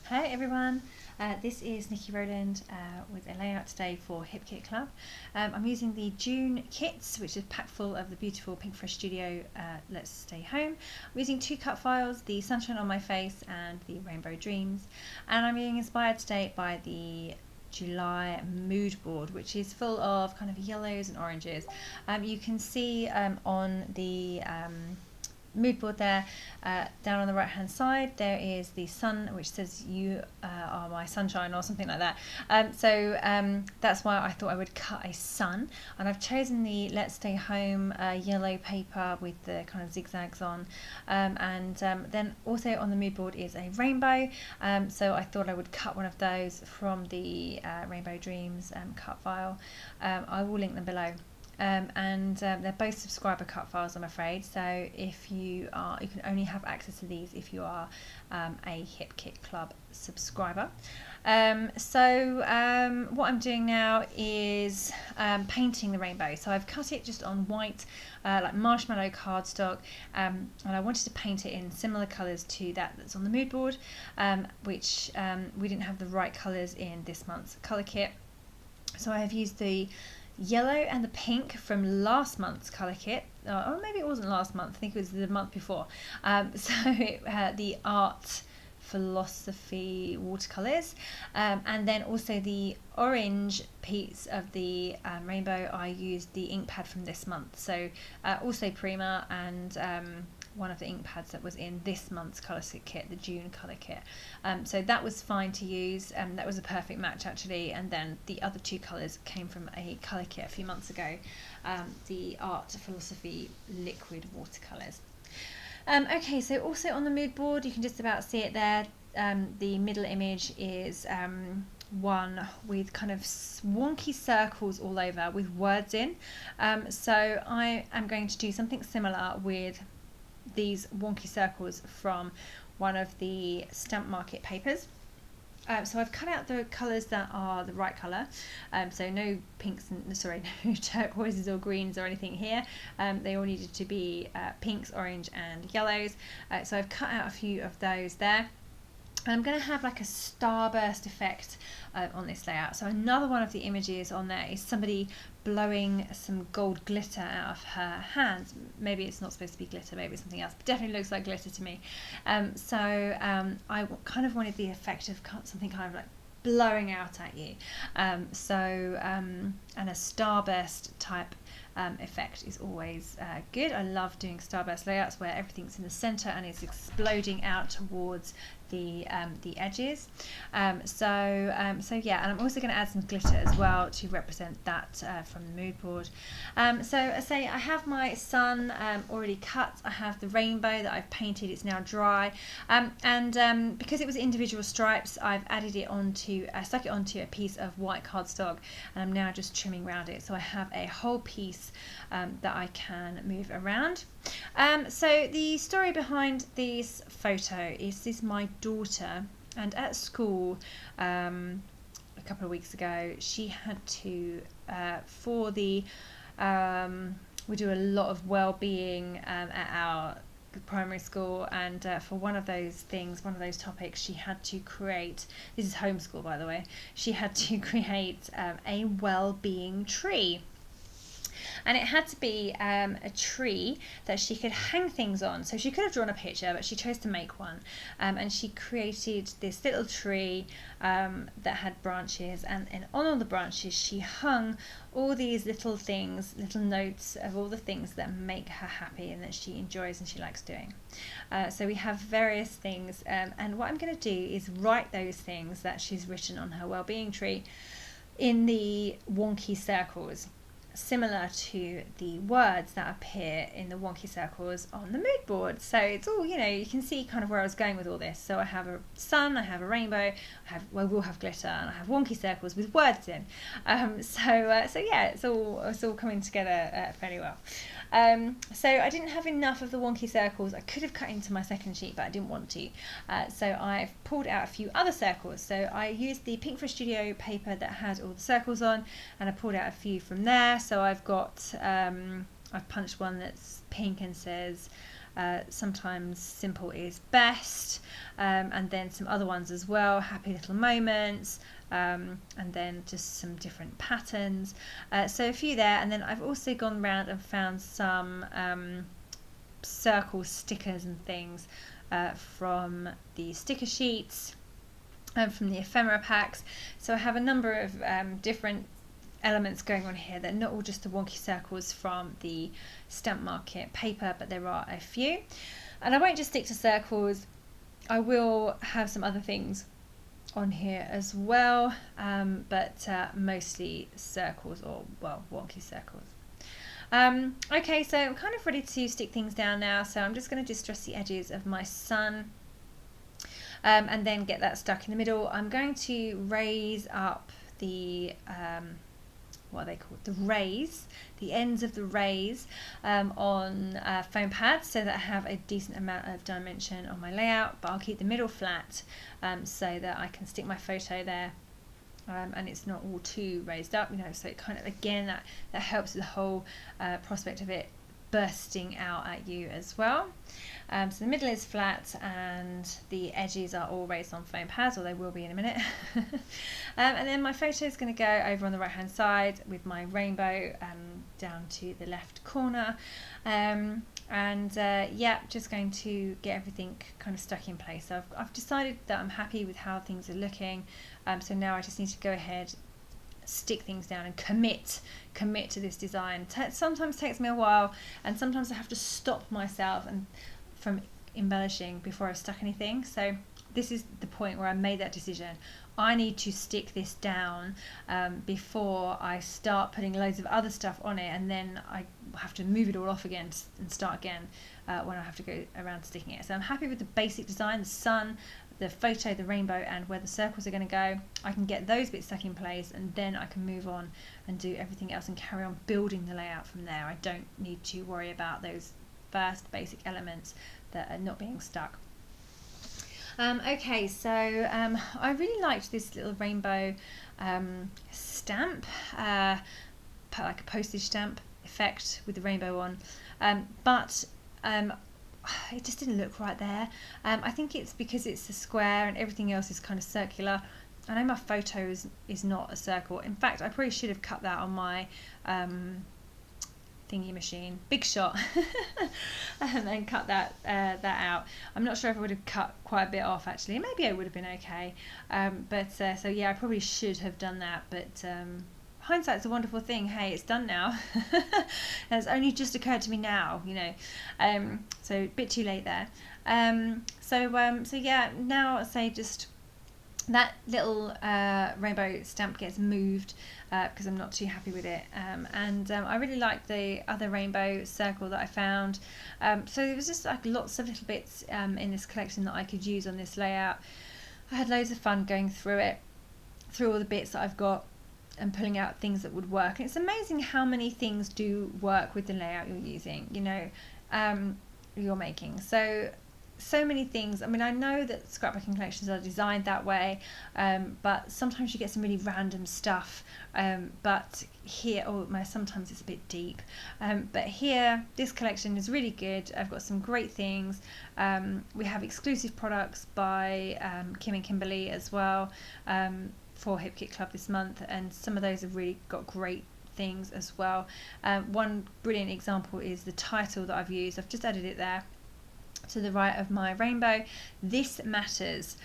Hi everyone, this is Nikki Rowland with a layout today for Hip Kit Club. I'm using the June kits, which is packed full of the beautiful Pinkfresh Studio Let's Stay Home. I'm using two cut files, the Sunshine on My Face and the Rainbow Dreams, and I'm being inspired today by the July mood board, which is full of kind of yellows and oranges. You can see on the mood board there, down on the right hand side there is the sun, which says you are my sunshine or something like that. That's why I thought I would cut a sun, and I've chosen the Let's Stay Home yellow paper with the kind of zigzags on, then also on the mood board is a rainbow, so I thought I would cut one of those from the Rainbow Dreams cut file. I will link them below. They're both subscriber cut files, I'm afraid, so if you can only have access to these if you are a Hip Kit Club subscriber. What I'm doing now is painting the rainbow. So I've cut it just on white, like marshmallow cardstock, and I wanted to paint it in similar colours to that's on the mood board, which we didn't have the right colours in this month's colour kit. So I have used the yellow and the pink from last month's colour kit, or maybe it wasn't last month, I think it was the month before. The art philosophy watercolours, and then also the orange piece of the rainbow, I used the ink pad from this month, so also Prima, and one of the ink pads that was in this month's colour kit, the June colour kit. So that was fine to use, that was a perfect match actually, and then the other two colours came from a colour kit a few months ago, the art philosophy liquid watercolours. Okay, so also on the mood board, you can just about see it there. The middle image is one with kind of wonky circles all over with words in. So I am going to do something similar with these wonky circles from one of the Stamp Market papers. So I've cut out the colours that are the right colour, so no pinks, no turquoises or greens or anything here. They all needed to be pinks, orange and yellows. So I've cut out a few of those there. I'm going to have like a starburst effect on this layout. So another one of the images on there is somebody blowing some gold glitter out of her hands. Maybe it's not supposed to be glitter, maybe it's something else, but definitely looks like glitter to me. I kind of wanted the effect of something kind of like blowing out at you. And a starburst type effect is always good. I love doing starburst layouts where everything's in the center and it's exploding out towards the edges. Yeah, and I'm also going to add some glitter as well to represent that from the mood board. So I say I have my sun already cut. I have the rainbow that I've painted. It's now dry, because it was individual stripes, I've added it stuck it onto a piece of white cardstock, and I'm now just trimming around it, so I have a whole piece that I can move around. So the story behind this photo is this my daughter, and at school a couple of weeks ago she had to we do a lot of well-being at our primary school, and for one of those topics, she had to create, this is homeschool by the way, she had to create a well-being tree. And it had to be a tree that she could hang things on. So she could have drawn a picture, but she chose to make one. And she created this little tree that had branches, and on all the branches she hung all these little things, little notes of all the things that make her happy and that she enjoys and she likes doing. So we have various things, and what I'm going to do is write those things that she's written on her wellbeing tree in the wonky circles, similar to the words that appear in the wonky circles on the mood board. So it's all, you can see kind of where I was going with all this. So I have a sun, I have a rainbow, we'll have glitter, and I have wonky circles with words in. Yeah, it's all coming together fairly well. So I didn't have enough of the wonky circles. I could have cut into my second sheet, but I didn't want to. So I've pulled out a few other circles. So I used the Pinkfresh Studio paper that had all the circles on, and I pulled out a few from there. So I've got, I've punched one that's pink and says, sometimes simple is best. and then some other ones as well, happy little moments, and then just some different patterns. So a few there, and then I've also gone round and found some circle stickers and things from the sticker sheets and from the ephemera packs. So I have a number of different elements going on here. They're not all just the wonky circles from the Stamp Market paper, but there are a few. And I won't just stick to circles, I will have some other things on here as well, but mostly circles, or well, wonky circles. Okay, so I'm kind of ready to stick things down now, so I'm just going to distress the edges of my sun and then get that stuck in the middle. I'm going to raise up the what are they called? The rays, the ends of the rays on foam pads, so that I have a decent amount of dimension on my layout, but I'll keep the middle flat so that I can stick my photo there and it's not all too raised up, you know, so it kind of, again, that helps with the whole prospect of it bursting out at you as well. So the middle is flat and the edges are all raised on foam pads, or they will be in a minute. And then my photo is going to go over on the right hand side with my rainbow down to the left corner. Yeah, just going to get everything kind of stuck in place. So I've decided that I'm happy with how things are looking, so now I just need to go ahead, stick things down and commit to this design. Sometimes takes me a while, and sometimes I have to stop myself from embellishing before I've stuck anything. So this is the point where I made that decision. I need to stick this down before I start putting loads of other stuff on it, and then I have to move it all off again and start again when I have to go around sticking it. So I'm happy with the basic design, the sun, the photo, the rainbow, and where the circles are going to go. I can get those bits stuck in place, and then I can move on and do everything else and carry on building the layout from there. I don't need to worry about those first basic elements that are not being stuck. Okay, so I really liked this little rainbow stamp, like a postage stamp effect with the rainbow on, but it just didn't look right there. I think it's because it's a square and everything else is kind of circular. I know my photo is not a circle. In fact, I probably should have cut that on my thingy machine, Big Shot, and then cut that out. I'm not sure if I would have cut quite a bit off actually. Maybe it would have been okay. So yeah, I probably should have done that, but hindsight's a wonderful thing. Hey, it's done now. It's only just occurred to me now, you know. So a bit too late there. So yeah, now say just that little rainbow stamp gets moved because I'm not too happy with it, and I really like the other rainbow circle that I found. So there was just like lots of little bits in this collection that I could use on this layout. I had loads of fun going through it, through all the bits that I've got and pulling out things that would work. And it's amazing how many things do work with the layout you're using, you know, you're making. So many things. I mean, I know that scrapbooking collections are designed that way, but sometimes you get some really random stuff. But here, sometimes it's a bit deep. But here, this collection is really good. I've got some great things. We have exclusive products by Kim and Kimberly as well for Hip Kit Club this month, and some of those have really got great things as well. One brilliant example is the title that I've used. I've just added it there to the right of my rainbow. This matters.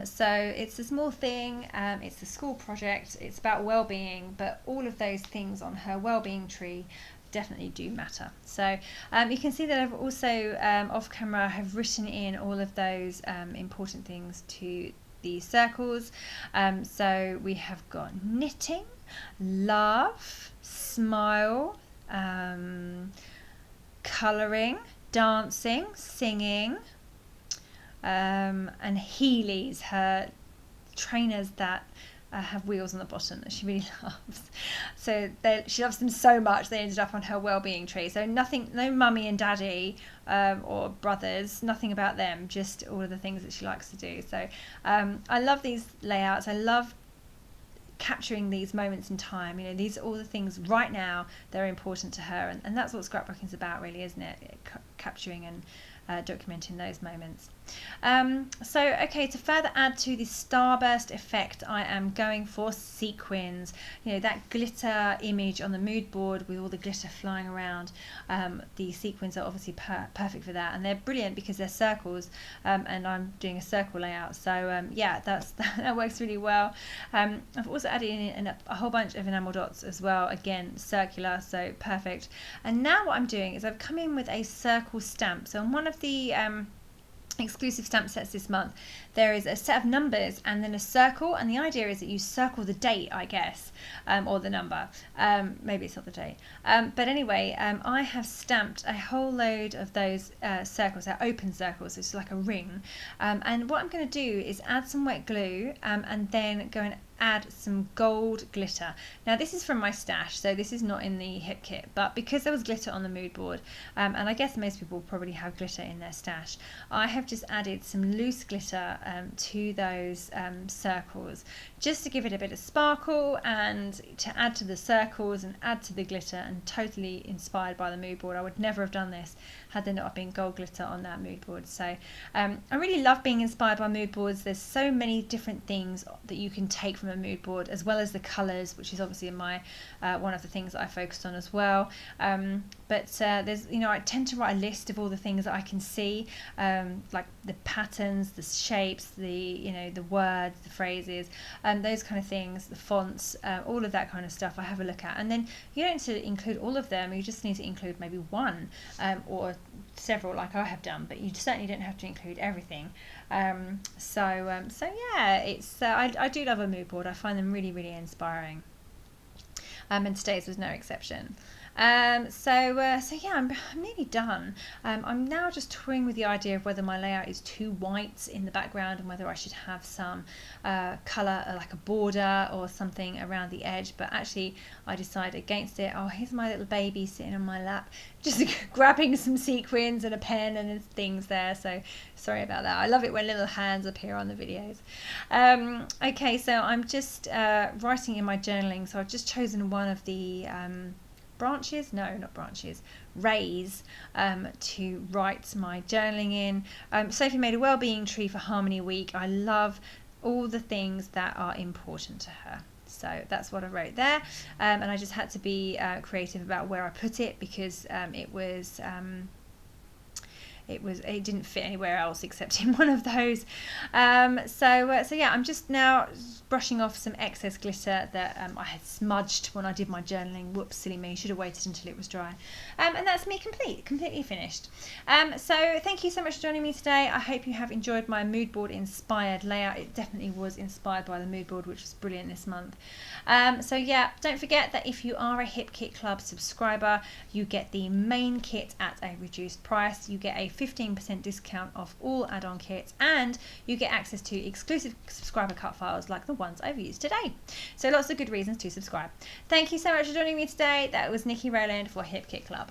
So it's a small thing, it's a school project, it's about well-being, but all of those things on her well-being tree definitely do matter. So you can see that I've also off camera have written in all of those important things to the circles. So we have got knitting, laugh, smile, colouring, dancing, singing, and Heelys, her trainers that have wheels on the bottom that she really loves. So she loves them so much they ended up on her well-being tree. So nothing, no mummy and daddy or brothers, nothing about them, just all of the things that she likes to do. So I love these layouts. I love capturing these moments in time. You know, these are all the things right now that are important to her, and that's what scrapbooking is about, really, isn't it? Capturing and documenting those moments. So okay, to further add to the starburst effect, I am going for sequins. You know, that glitter image on the mood board with all the glitter flying around. The sequins are obviously perfect for that, and they're brilliant because they're circles, and I'm doing a circle layout, so yeah, that works really well. I've also added in a whole bunch of enamel dots as well, again circular, so perfect. And now what I'm doing is I've come in with a circle stamp. So on one of the exclusive stamp sets this month, there is a set of numbers and then a circle, and the idea is that you circle the date, I guess, or the number. Maybe it's not the date, but anyway, I have stamped a whole load of those circles. They're open circles, so it's like a ring, and what I'm going to do is add some wet glue, and then go and add some gold glitter. Now this is from my stash, so this is not in the hip kit, but because there was glitter on the mood board, and I guess most people probably have glitter in their stash, I have just added some loose glitter to those circles, just to give it a bit of sparkle and to add to the circles and add to the glitter, and totally inspired by the mood board. I would never have done this had there not been gold glitter on that mood board. So I really love being inspired by mood boards. There's so many different things that you can take from a mood board, as well as the colours, which is obviously my one of the things that I focused on as well. But there's, you know, I tend to write a list of all the things that I can see, like the patterns, the shapes, the, you know, the words, the phrases, those kind of things, the fonts, all of that kind of stuff I have a look at. And then you don't need to include all of them, you just need to include maybe one or several like I have done, but you certainly don't have to include everything. So yeah, it's I do love a mood board. I find them really, really inspiring, and today's was no exception. So yeah, I'm nearly done. I'm now just toying with the idea of whether my layout is too white in the background and whether I should have some colour, like a border or something around the edge, but actually I decided against it. Oh, here's my little baby sitting on my lap, just grabbing some sequins and a pen and things there, so sorry about that. I love it when little hands appear on the videos. Okay, so I'm just writing in my journaling, so I've just chosen one of the rays to write my journaling in. Sophie made a well-being tree for Harmony Week. I love all the things that are important to her. So that's what I wrote there, and I just had to be creative about where I put it, because it didn't fit anywhere else except in one of those. So yeah, I'm just now brushing off some excess glitter that I had smudged when I did my journaling. Whoops, silly me, should have waited until it was dry. And that's me completely finished. So thank you so much for joining me today. I hope you have enjoyed my mood board inspired layout. It definitely was inspired by the mood board, which was brilliant this month. So yeah, don't forget that if you are a Hip Kit Club subscriber, you get the main kit at a reduced price. You get a 15% discount off all add-on kits, and you get access to exclusive subscriber cut files like the ones I've used today. So lots of good reasons to subscribe. Thank you so much for joining me today. That was Nikki Rowland for Hip Kit Club.